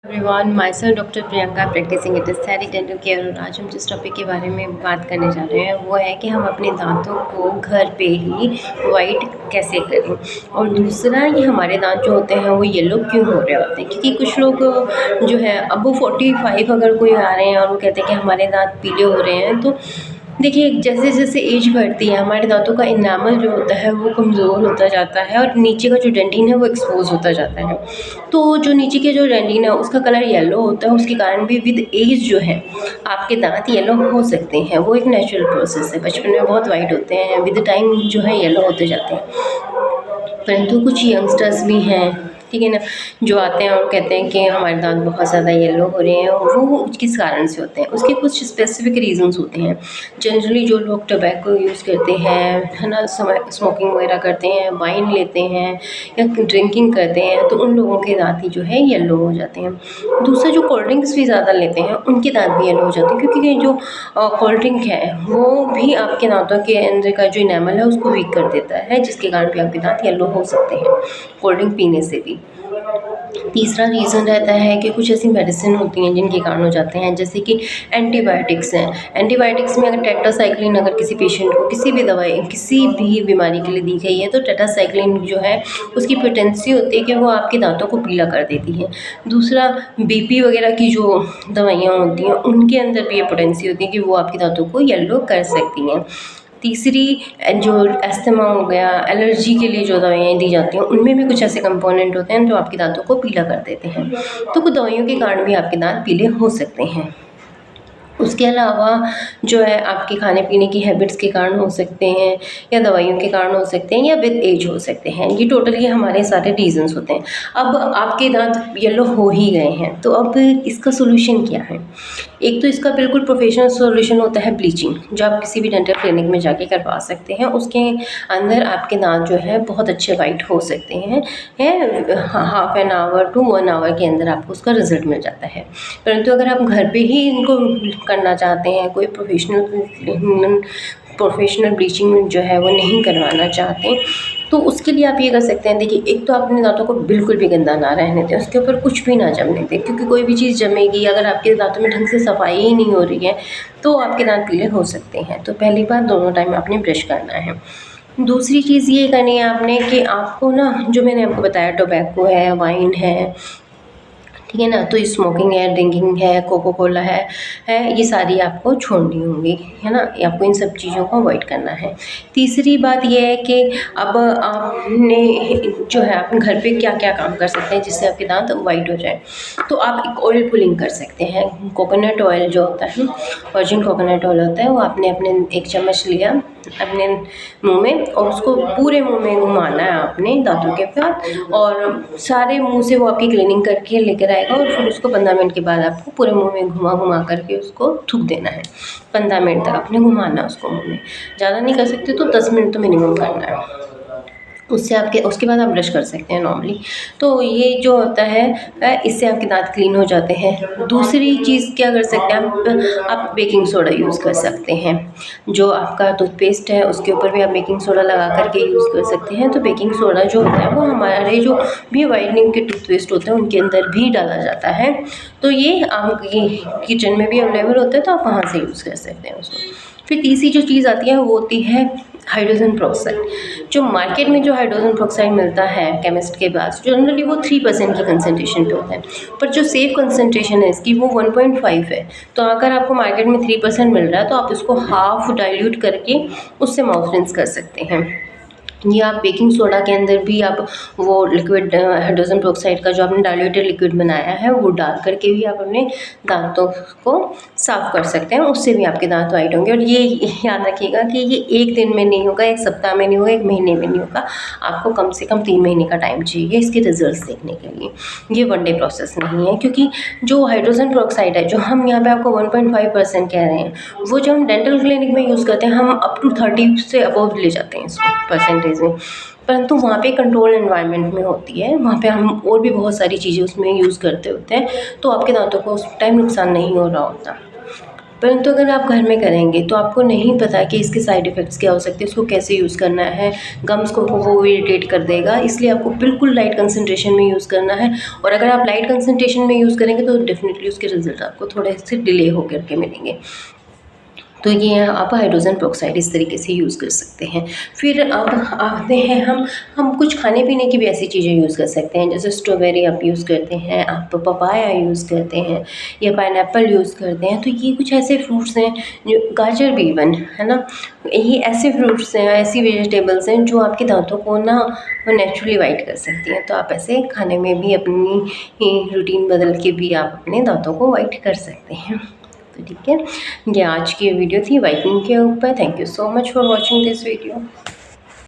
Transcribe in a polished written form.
Everyone, myself doctor Priyanka, practising aesthetic dental care. और आज हम जिस टॉपिक के बारे में बात करने जा रहे हैं वो है कि हम अपने दांतों को घर पे ही वाइट कैसे करें। और दूसरा, ये हमारे दांत जो होते हैं वो येलो क्यों हो रहे होते हैं, क्योंकि कुछ लोग जो है अब वो 45 अगर कोई आ रहे हैं और वो कहते हैं कि हमारे दांत पीले हो रहे हैं, तो देखिए जैसे जैसे एज बढ़ती है हमारे दांतों का इनामल जो होता है वो कमज़ोर होता जाता है और नीचे का जो डेंटिन है वो एक्सपोज होता जाता है। तो जो नीचे के जो डेंटिन है उसका कलर येलो होता है, उसके कारण भी विद एज जो है आपके दांत येलो हो सकते हैं। वो एक नेचुरल प्रोसेस है। बचपन में बहुत वाइट होते हैं, विद टाइम जो है येलो होते जाते हैं। परंतु कुछ यंगस्टर्स भी हैं, ठीक है ना, जो आते हैं और कहते हैं कि हमारे दांत बहुत ज़्यादा येलो हो रहे हैं। वो किस कारण से होते हैं, उसके कुछ स्पेसिफिक रीजंस होते हैं। जनरली जो लोग टोबैको यूज़ करते हैं, है ना, स्मोकिंग वगैरह करते हैं, वाइन लेते हैं या ड्रिंकिंग करते हैं, तो उन लोगों के दांत ही जो है येलो हो जाते हैं। दूसरा, जो कोल्ड ड्रिंक्स भी ज़्यादा लेते हैं उनके दांत भी येलो हो जाते हैं, क्योंकि ये जो कोल्ड ड्रिंक है वो भी आपके दांतों के अंदर का जो इनेमल है उसको वीक कर देता है, जिसके कारण भी आपके दांत येलो हो सकते हैं कोल्ड ड्रिंक पीने से भी। तीसरा रीज़न रहता है कि कुछ ऐसी मेडिसिन होती हैं जिनके कारण हो जाते हैं, जैसे कि एंटीबायोटिक्स हैं। एंटीबायोटिक्स में अगर टेट्रासाइक्लिन अगर किसी पेशेंट को किसी भी दवाई किसी भी बीमारी के लिए दी गई है, तो टेट्रासाइक्लिन जो है उसकी पोटेंसी होती है कि वो आपके दांतों को पीला कर देती है। दूसरा, बीपी वगैरह की जो दवाइयाँ होती हैं उनके अंदर भी ये पोटेंसी होती है कि वो आपके दांतों को येलो कर सकती हैं। तीसरी, जो अस्थमा हो गया, एलर्जी के लिए जो दवाइयाँ दी जाती हैं उनमें भी कुछ ऐसे कंपोनेंट होते हैं जो आपके दांतों को पीला कर देते हैं। तो कुछ दवाइयों के कारण भी आपके दांत पीले हो सकते हैं। उसके अलावा जो है आपके खाने पीने की हैबिट्स के कारण हो सकते हैं, या दवाइयों के कारण हो सकते हैं, या विद एज हो सकते हैं। ये टोटली हमारे सारे रीजंस होते हैं। अब आपके दांत येलो हो ही गए हैं, तो अब इसका सोल्यूशन क्या है? एक तो इसका बिल्कुल प्रोफेशनल सोल्यूशन होता है ब्लीचिंग, जो आप किसी भी डेंटल क्लिनिक में जाके करवा सकते हैं। उसके अंदर आपके दांत जो है बहुत अच्छे वाइट हो सकते हैं, half an hour to 1 hour के अंदर आपको उसका रिजल्ट मिल जाता है। परंतु अगर आप घर पे ही इनको करना चाहते हैं, कोई प्रोफेशनल ब्लीचिंग जो है वो नहीं करवाना चाहते, तो उसके लिए आप ये कर सकते हैं। देखिए, एक तो आप अपने दांतों को बिल्कुल भी गंदा ना रहने दें, उसके ऊपर कुछ भी ना जमने दें, क्योंकि कोई भी चीज़ जमेगी अगर आपके दांतों में ढंग से सफाई ही नहीं हो रही है तो आपके दांत पीले हो सकते हैं। तो पहली बात, दोनों टाइम आपने ब्रश करना है। दूसरी चीज़ ये करनी है आपने कि आपको ना, जो मैंने आपको बताया, टोबैको है, वाइन है, ठीक है ना, तो स्मोकिंग है, ड्रिंकिंग है, कोको कोला है, ये सारी आपको छोड़नी होंगी, है ना। आपको इन सब चीज़ों को अवॉइड करना है। तीसरी बात ये है कि अब आपने जो है अपने घर पे क्या क्या काम कर सकते हैं जिससे आपके दांत वाइट हो जाए। तो आप एक ऑयल पुलिंग कर सकते हैं। कोकोनट ऑयल जो होता है, वर्जिन कोकोनट ऑयल होता है, वो आपने अपने 1 चम्मच लिया अपने मुंह में और उसको पूरे मुंह में घुमाना है आपने दांतों के साथ, और सारे मुंह से वो आपकी क्लीनिंग करके लेकर आएगा। और फिर उसको 15 मिनट के बाद आपको पूरे मुंह में घुमा घुमा करके उसको थूक देना है। 15 मिनट तक आपने घुमाना है उसको मुंह में, ज़्यादा नहीं कर सकते तो 10 मिनट तो मिनिमम करना है। उसके बाद आप ब्रश कर सकते हैं नॉर्मली। तो ये जो होता है इससे आपके दांत क्लीन हो जाते हैं। दूसरी चीज़ क्या कर सकते हैं आप बेकिंग सोडा यूज़ कर सकते हैं। जो आपका टूथपेस्ट है उसके ऊपर भी आप बेकिंग सोडा लगा करके यूज़ कर सकते हैं। तो बेकिंग सोडा जो होता है वो हमारे जो भी वाइटनिंग के टूथपेस्ट होते हैं उनके अंदर भी डाला जाता है। तो ये आपकी किचन में भी अवेलेबल होता है, तो आप वहाँ से यूज़ कर सकते हैं उसको। फिर तीसरी जो चीज़ आती है वो होती है हाइड्रोजन पेरोक्साइड। जो मार्केट में जो हाइड्रोजन पेरोक्साइड मिलता है केमिस्ट के पास, जनरली वो 3% की कंसनट्रेशन पे होता है, पर जो सेफ कंसनट्रेशन है इसकी वो 1.5 है। तो अगर आपको मार्केट में 3% मिल रहा है तो आप इसको हाफ डाइल्यूट करके उससे माउथ रिंस कर सकते हैं। या आप बेकिंग सोडा के अंदर भी आप वो लिक्विड हाइड्रोजन पेरोक्साइड का जो आपने डाइल्यूटेड लिक्विड बनाया है वो डाल करके भी आप अपने दांतों को साफ़ कर सकते हैं, उससे भी आपके दांत वाइट होंगे। और ये याद रखिएगा कि ये एक दिन में नहीं होगा, एक सप्ताह में नहीं होगा, एक महीने में नहीं होगा। आपको कम से कम 3 महीने का टाइम चाहिए इसके रिजल्ट्स देखने के लिए। ये 1 डे प्रोसेस नहीं है, क्योंकि जो हाइड्रोजन पेरोक्साइड है जो हम यहाँ पे आपको 1.5% कह रहे हैं, वो जो हम डेंटल क्लिनिक में यूज़ करते हैं हम अप टू 30 से अबव ले जाते हैं इसको परसेंटेज में। परंतु वहाँ पे कंट्रोल एनवायरनमेंट में होती है, वहाँ पे हम और भी बहुत सारी चीज़ें उसमें यूज़ करते होते हैं, तो आपके दांतों को उस टाइम नुकसान नहीं हो रहा होता। परंतु अगर आप घर में करेंगे तो आपको नहीं पता कि इसके साइड इफ़ेक्ट्स क्या हो सकते हैं, इसको कैसे यूज़ करना है, गम्स को वो इरिटेट कर देगा, इसलिए आपको बिल्कुल लाइट कंसंट्रेशन में यूज़ करना है। और अगर आप लाइट कंसंट्रेशन में यूज़ करेंगे तो डेफिनेटली उसके रिज़ल्ट आपको थोड़े से डिले होकर के मिलेंगे। तो ये आप हाइड्रोजन पेरोक्साइड इस तरीके से यूज़ कर सकते हैं। फिर अब आते हैं हम कुछ खाने पीने की भी ऐसी चीज़ें यूज़ कर सकते हैं, जैसे स्ट्रॉबेरी आप यूज़ करते हैं, आप पपाया यूज़ करते हैं या पाइनएप्पल यूज़ करते हैं। तो ये कुछ ऐसे फ्रूट्स हैं, जो गाजर भी इवन है ना, ये ऐसे फ्रूट्स हैं, ऐसी वेजिटेबल्स हैं जो आपके दांतों को ना नेचुरली वाइट कर सकती हैं। तो आप ऐसे खाने में भी अपनी रूटीन बदल के भी आप अपने दांतों को वाइट कर सकते हैं। तो ठीक है, ये आज की वीडियो थी वाइटनिंग के ऊपर। Thank you so much for watching this video.